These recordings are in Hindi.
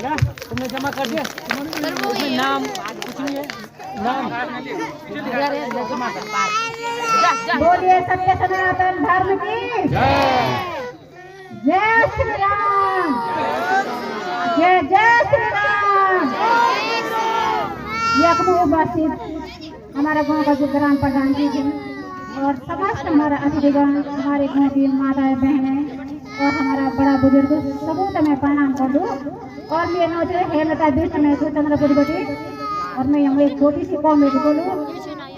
ना तुमने जमा कर दिया उसमें नाम कुछ नहीं है नाम जमा कर बोलिए सत्य सनातन धर्म की जय श्री राम जय जय श्री राम। यह उपस्थित हमारे गांव का जो ग्राम प्रधान जी हैं और समस्त हमारा अतिथिगण, हमारे गांव की माताएं बहनें और हमारा बड़ा बुजुर्ग सबूत मैं प्रणाम कर दूँ। और मेरे नाम जो है लता बीस मैं चंद्रपुर बटी और मैं यहाँ एक छोटी सी कॉमेडी बोलूँ।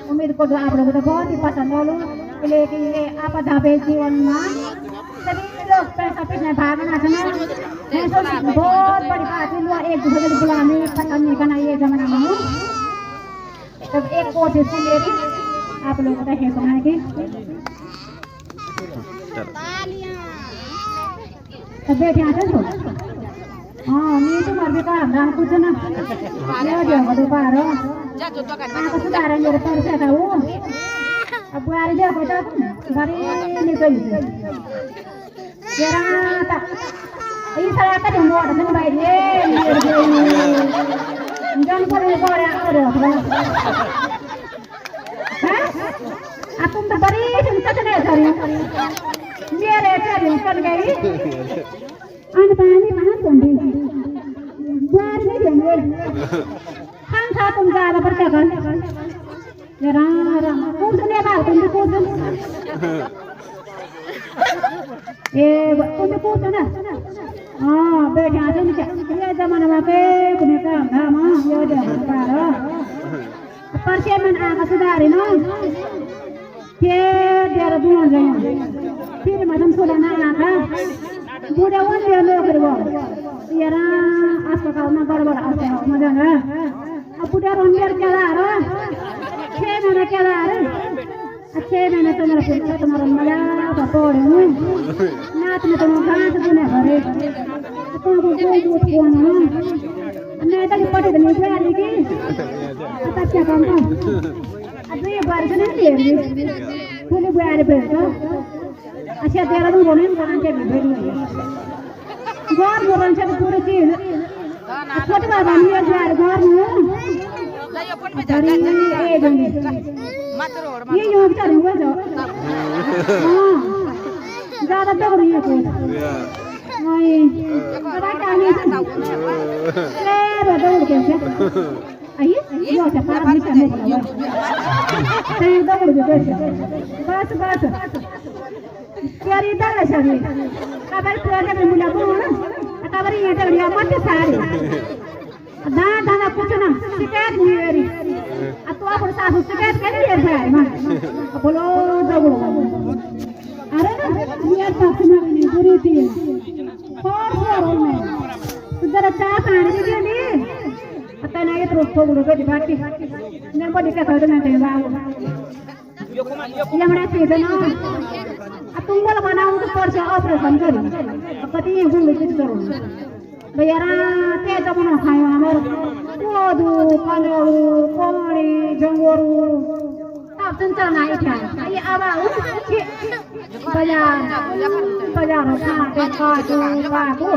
उम्मीद करूँ आप लोगों को बहुत ही पसंद हो लेकिन ये आपदा पे जीवन में सभी लोग पैसा पीछे भागना था बहुत बड़ी बात है। एक दूसरे गुलामी पसंद करना ये जमाना में हूँ। तब एक कोशिश थी मेरी आप लोगों को सुना की बैठे आते हो। हाँ नहीं तो मर भी काम कुछ ना जो दोपहर सुधार मेरे पैसे था वो अब बुआरी देखो तो बड़ी निकल का जो मोड़ से भाई जन तुम तो बड़ी चिंता चले मेरे चल गई अन पानी कहाँ सुन बाहर नहीं देंगे हम था तुम जा रहा पर क्या कर कूदने बाहर तुम कूद ये तुम कूद ना। हाँ बैठे आते ये जमाना में के कुने काम धाम ये जमाना पर से मन आका सुधारे ना के देर दूर जाए फिर मदन सोला ना आका बुढ़े वन ये लोग करवा यारा अस्पताल में बड़ा आता मजा ना अब बुढ़े रंगेर क्या रहा 6 महीने क्या रहा 6 महीने तुम्हारा मजा पकड़ हूँ नाच में तुम घास बुने भरे तुमको कोई दूध पियाना नहीं तो पटे नहीं प्यारी की आता क्या काम था अब ये बार से नहीं दे फुल बुआरे पे अच्छा तेरा तो बोले के भेड़ी घर बोलन से पूरी चीज छोटे बाबा ने घर में ये योग चल हुआ जो हाँ ज़्यादा दौड़ रही है कोई नहीं बड़ा काम है ले दौड़ कैसे आइए यो से पार नहीं चलने वाला दौड़ जो कैसे बस क्यारी दाल सभी काबर प्रोजेक्ट में मुला बोल काबर ये तगड़िया मत सारी दादा कुछ ना शिकायत नहीं मेरी अब तो आप सासू शिकायत कर लिया है मां बोलो दौड़ो अरे ये पास में नहीं बुरी थी और में तो जरा चाय पानी दे दी पता नहीं तो थोड़ो के बाकी मेरे को दिक्कत हो मैं देवा ये हमारा सीजन अब तुम बोल बनाऊं तो पर से ऑपरेशन करी पति ये गुल कुछ करो भैया ते तो बना खायो हमर कोदू कलोड़ू कोड़ी जंगोरू अब तुम चलना है क्या ये आवाऊ बाजार बाजार खाते काटू बाबू